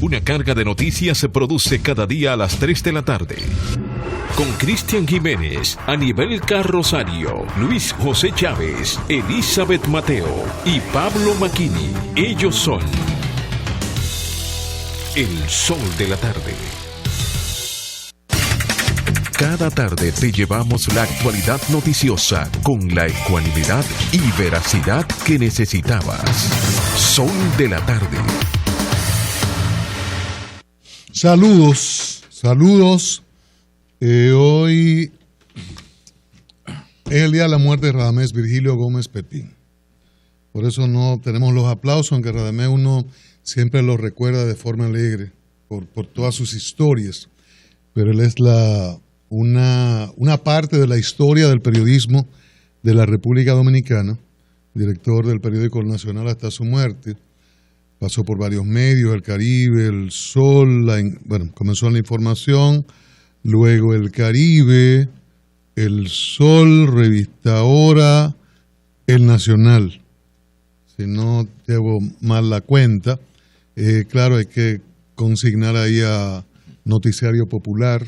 Una carga de noticias se produce cada día a las 3 de la tarde. Con Cristian Jiménez, Anibelca Rosario, Luis José Chávez, Elizabeth Mateo y Pablo Macchini. Ellos son El Sol de la Tarde. Cada tarde te llevamos la actualidad noticiosa con la ecuanimidad y veracidad que necesitabas. Sol de la Tarde. Saludos. Hoy es el día de la muerte de Radamés Virgilio Gómez Pepín. Por eso no tenemos los aplausos, aunque Radamés uno siempre lo recuerda de forma alegre por todas sus historias. Pero él es una parte de la historia del periodismo de la República Dominicana, director del periódico El Nacional hasta su muerte. Pasó por varios medios, El Caribe, El Sol, comenzó en La Información, luego El Caribe, El Sol, Revista Hora, El Nacional. Si no llevo mal la cuenta, claro, hay que consignar ahí a Noticiario Popular,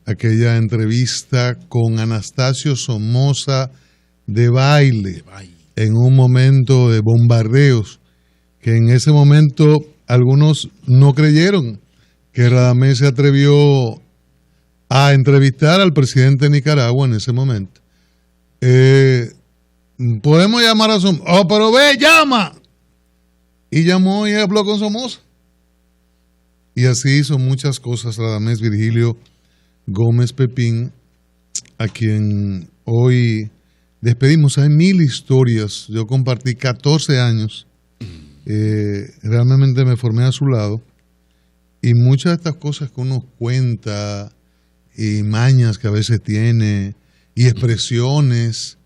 aquella entrevista con Anastasio Somoza de baile, en un momento de bombardeos, que en ese momento algunos no creyeron que Radamés se atrevió a entrevistar al presidente de Nicaragua en ese momento. Podemos llamar a Somoza. Oh, pero ve, llama. Y llamó y habló con Somoza. Y así hizo muchas cosas Radamés Virgilio Gómez Pepín, a quien hoy despedimos. Hay 1000 historias. Yo compartí 14 años. Realmente me formé a su lado. Y muchas de estas cosas que uno cuenta, y mañas que a veces tiene, y expresiones,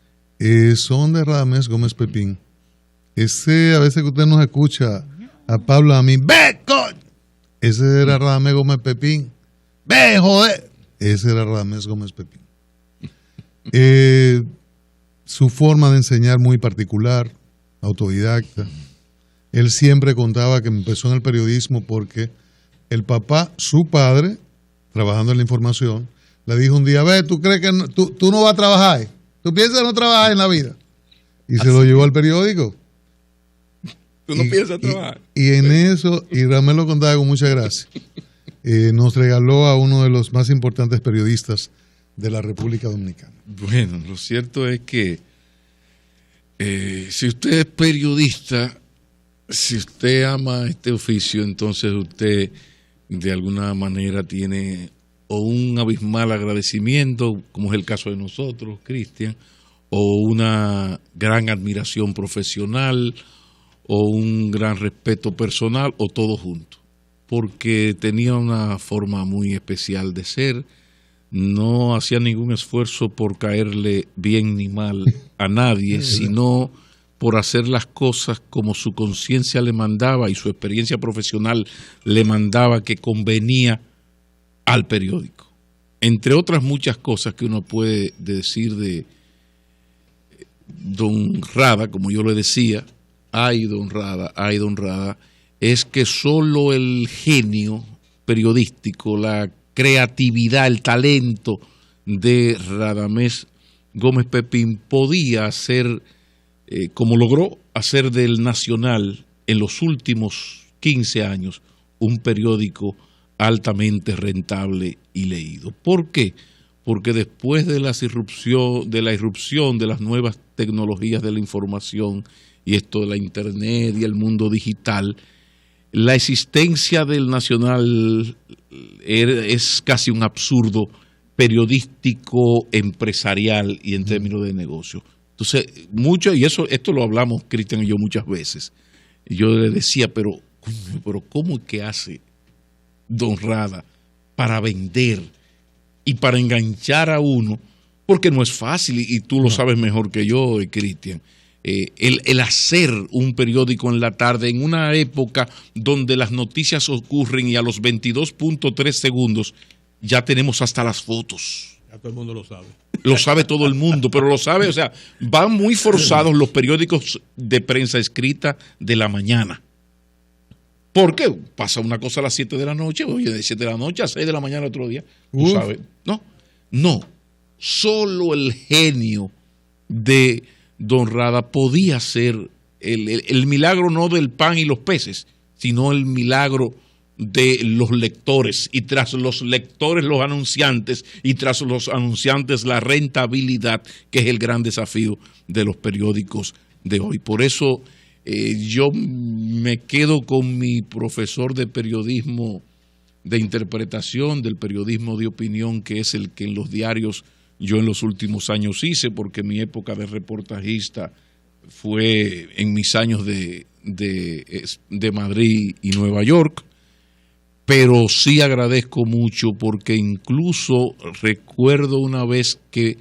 son de Radamés Gómez Pepín. A veces que usted nos escucha a Pablo, a mí, ¡ve, coño! Ese era Radamés Gómez Pepín. ¡Ve, joder! Ese era Radamés Gómez Pepín. Su forma de enseñar muy particular, autodidacta. Él siempre contaba que empezó en el periodismo porque el papá, su padre, trabajando en La Información, le dijo un día, ve, ¿tú crees que tú no vas a trabajar? ¿Tú piensas no trabajar en la vida? Y se lo llevó al periódico. ¿Tú no piensas trabajar? Y en eso, y Radamés lo contaba con mucha gracia, nos regaló a uno de los más importantes periodistas de la República Dominicana. Bueno, lo cierto es que si usted es periodista, si usted ama este oficio, entonces usted de alguna manera tiene o un abismal agradecimiento, como es el caso de nosotros, Cristian, o una gran admiración profesional, o un gran respeto personal, o todo junto, porque tenía una forma muy especial de ser, no hacía ningún esfuerzo por caerle bien ni mal a nadie, sino por hacer las cosas como su conciencia le mandaba y su experiencia profesional le mandaba, que convenía al periódico. Entre otras muchas cosas que uno puede decir de don Rada, como yo le decía, ay don Rada, es que solo el genio periodístico, la creatividad, el talento de Radamés Gómez Pepín podía hacer, como logró hacer del Nacional en los últimos 15 años, un periódico altamente rentable y leído. ¿Por qué? Porque después de la irrupción de las nuevas tecnologías de la información y esto de la internet y el mundo digital, la existencia del Nacional es casi un absurdo periodístico, empresarial y en términos de negocio. Entonces, esto lo hablamos Cristian y yo muchas veces. Yo le decía, pero ¿cómo es que hace don Rada para vender y para enganchar a uno? Porque no es fácil, y tú lo sabes mejor que yo, Cristian. El hacer un periódico en la tarde en una época donde las noticias ocurren y a los 22.3 segundos ya tenemos hasta las fotos. Ya todo el mundo lo sabe. Lo sabe todo el mundo, pero lo sabe, o sea, van muy forzados los periódicos de prensa escrita de la mañana. Porque pasa una cosa a las 7 de la noche, oye, de 7 de la noche a 6 de la mañana otro día. ¿Tú sabes? No. Solo el genio de Don Rada podía ser el milagro no del pan y los peces, sino el milagro de los lectores, y tras los lectores los anunciantes, y tras los anunciantes la rentabilidad, que es el gran desafío de los periódicos de hoy. Por eso yo me quedo con mi profesor de periodismo de interpretación, del periodismo de opinión, que es el que en los diarios yo en los últimos años hice, porque mi época de reportajista fue en mis años de Madrid y Nueva York. Pero sí agradezco mucho, porque incluso recuerdo una vez que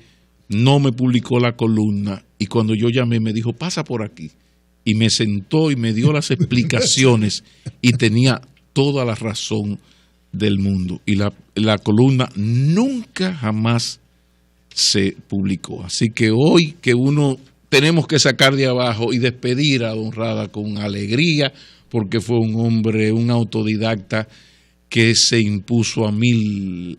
no me publicó la columna, y cuando yo llamé me dijo, pasa por aquí, y me sentó y me dio las explicaciones y tenía toda la razón del mundo, y la columna nunca jamás se publicó. Así que hoy que uno tenemos que sacar de abajo y despedir a Don Rada con alegría, porque fue un hombre, un autodidacta que se impuso a mil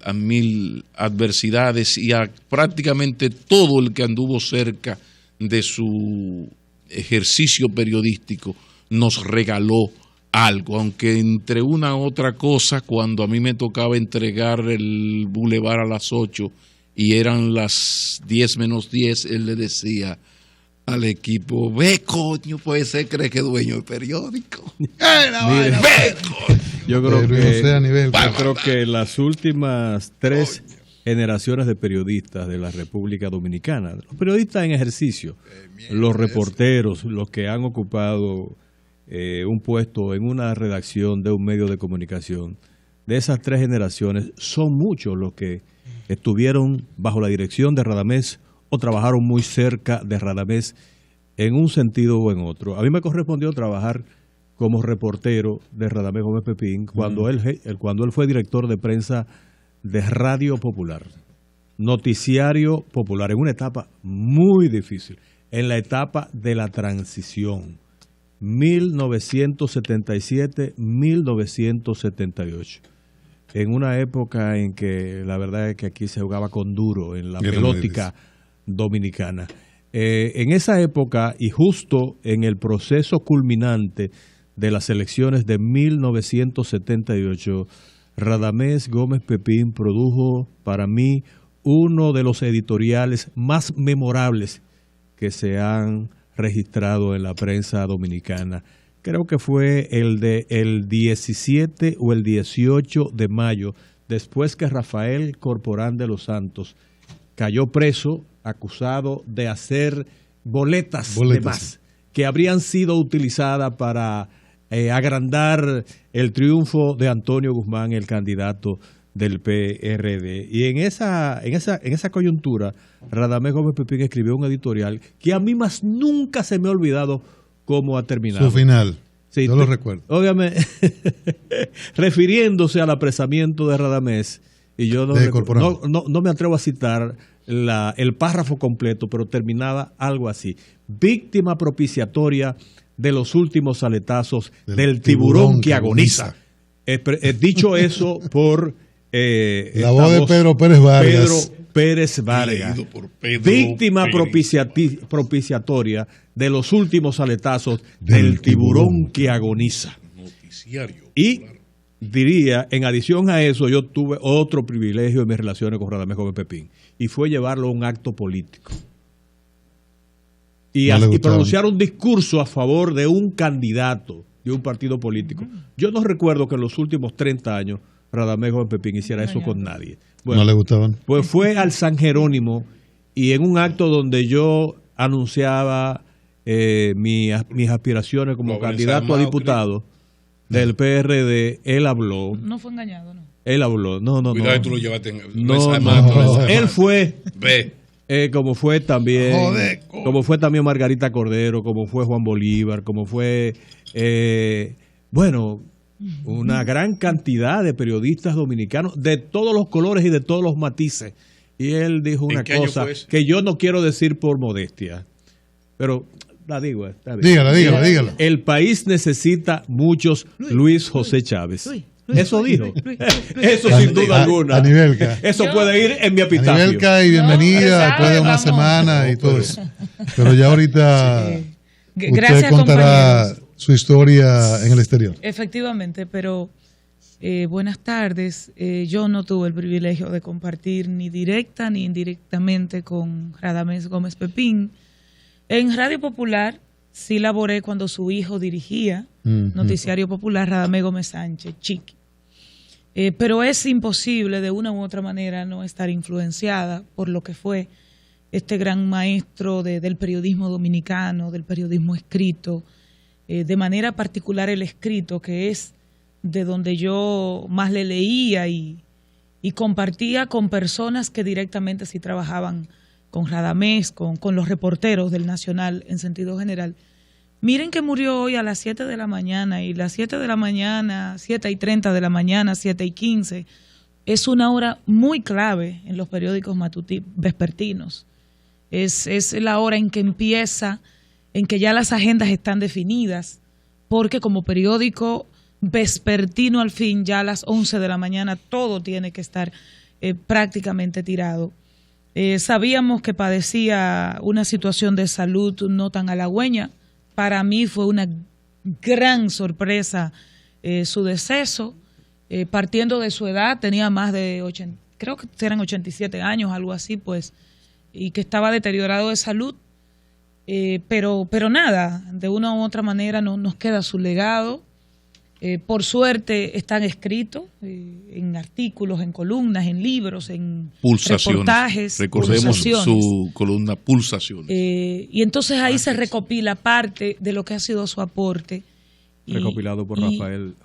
adversidades, y a prácticamente todo el que anduvo cerca de su ejercicio periodístico nos regaló algo, aunque entre una u otra cosa, cuando a mí me tocaba entregar el bulevar a las 8 y eran las 10 menos 10, él le decía al equipo, ve coño, puede ser, cree que es dueño del periódico. Yo creo que las últimas 3 generaciones de periodistas de la República Dominicana, los periodistas en ejercicio, los reporteros, los que han ocupado un puesto en una redacción de un medio de comunicación, de esas 3 generaciones, son muchos los que estuvieron bajo la dirección de Radamés o trabajaron muy cerca de Radamés en un sentido o en otro. A mí me correspondió trabajar como reportero de Radamés Gómez Pepín cuando él fue director de prensa de Radio Popular, Noticiario Popular, en una etapa muy difícil, en la etapa de la transición, 1977-1978. En una época en que la verdad es que aquí se jugaba con duro en la pelótica dominicana. En esa época, y justo en el proceso culminante de las elecciones de 1978, Radamés Gómez Pepín produjo para mí uno de los editoriales más memorables que se han registrado en la prensa dominicana. Creo que fue el 17 o el 18 de mayo, después que Rafael Corporán de los Santos cayó preso, acusado de hacer boletas de más, que habrían sido utilizadas para agrandar el triunfo de Antonio Guzmán, el candidato del PRD. Y en esa coyuntura, Radamés Gómez Pepín escribió un editorial que a mí más nunca se me ha olvidado cómo ha terminado. Su final. Sí, yo lo recuerdo. Obviamente, refiriéndose al apresamiento de Radamés, y yo no me atrevo a citar el párrafo completo, pero terminaba algo así: víctima propiciatoria de los últimos aletazos del tiburón que agoniza. Dicho eso por la voz de Pedro Pérez Vargas. Pedro Pérez Vargas, víctima propiciatoria de los últimos aletazos del tiburón que agoniza. Y diría, en adición a eso, yo tuve otro privilegio en mis relaciones con Radamés Gómez Pepín, y fue llevarlo a un acto político y pronunciar un discurso a favor de un candidato de un partido político. Yo no recuerdo que en los últimos 30 años Radamés Gómez Pepín hiciera eso con nadie. Bueno, ¿no le gustaban? Pues fue al San Jerónimo, y en un acto donde yo anunciaba mis aspiraciones como candidato a diputado del PRD, él habló. No fue engañado, ¿no? Él habló. No. Cuidado, tú lo llevaste en Él fue. Como fue también Margarita Cordero, como fue Juan Bolívar, como fue una gran cantidad de periodistas dominicanos de todos los colores y de todos los matices. Y él dijo una cosa que yo no quiero decir por modestia, pero La digo, está bien. Dígala. El país necesita muchos Luis José Chávez. Eso dijo. Eso sin duda alguna. Anibelka. Eso puede ir en mi epitafio. Anibelka, y bienvenida después de una semana y todo eso. Pero ya ahorita usted contará su historia en el exterior. Efectivamente, pero buenas tardes. Yo no tuve el privilegio de compartir ni directa ni indirectamente con Radamés Gómez Pepín. En Radio Popular sí laboré cuando su hijo dirigía Noticiario Popular, Radamés Gómez Sánchez, Chiqui. Pero es imposible de una u otra manera no estar influenciada por lo que fue este gran maestro del periodismo dominicano, del periodismo escrito, de manera particular el escrito, que es de donde yo más le leía y compartía con personas que directamente sí trabajaban con Radamés, con los reporteros del Nacional en sentido general. Miren que murió hoy a las 7 de la mañana, y las 7 de la mañana, 7:30 de la mañana, 7:15, es una hora muy clave en los periódicos vespertinos. Es la hora en que empieza, en que ya las agendas están definidas, porque como periódico vespertino al fin, ya a las 11 de la mañana todo tiene que estar prácticamente tirado. Sabíamos que padecía una situación de salud no tan halagüeña. Para mí fue una gran sorpresa su deceso, partiendo de su edad, tenía más de 80, creo que eran 87 años, algo así, pues, y que estaba deteriorado de salud, pero nada, de una u otra manera nos queda su legado. Por suerte están escritos en artículos, en columnas, en libros, en reportajes. Recordemos su columna Pulsaciones. Y entonces ahí se recopila parte de lo que ha sido su aporte. Recopilado por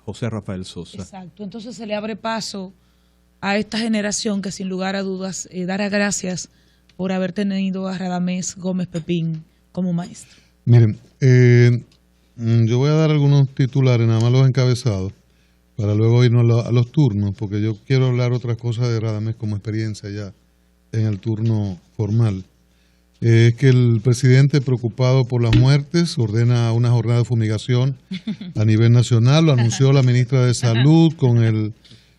José Rafael Sosa. Exacto. Entonces se le abre paso a esta generación que sin lugar a dudas dará gracias por haber tenido a Radamés Gómez Pepín como maestro. Miren, yo voy a dar algunos titulares, nada más los encabezados, para luego irnos a los turnos, porque yo quiero hablar otras cosas de Radamés como experiencia ya en el turno formal. Es que el presidente, preocupado por las muertes, ordena una jornada de fumigación a nivel nacional. Lo anunció la ministra de Salud con el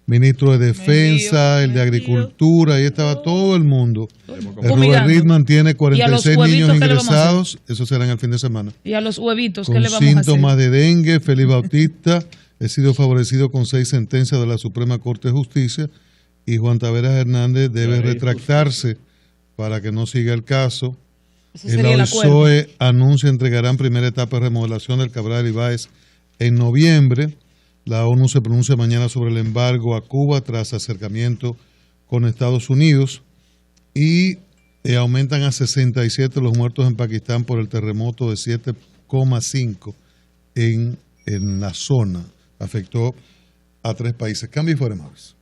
ministro de Defensa, el de Agricultura, ahí estaba todo el mundo. Rubén Ritman tiene 46 niños ingresados, eso será en el fin de semana. Y a los huevitos, ¿qué le vamos a hacer? Con síntomas de dengue. Félix Bautista ha sido favorecido con 6 sentencias de la Suprema Corte de Justicia, y Juan Taveras Hernández debe retractarse para que no siga el caso. El OISOE anuncia entregarán primera etapa de remodelación del Cabral Ibáez en noviembre. La ONU se pronuncia mañana sobre el embargo a Cuba tras acercamiento con Estados Unidos, y aumentan a 67 los muertos en Pakistán por el terremoto de 7,5 en la zona. Afectó a 3 países. Cambio y fuera, Mauricio.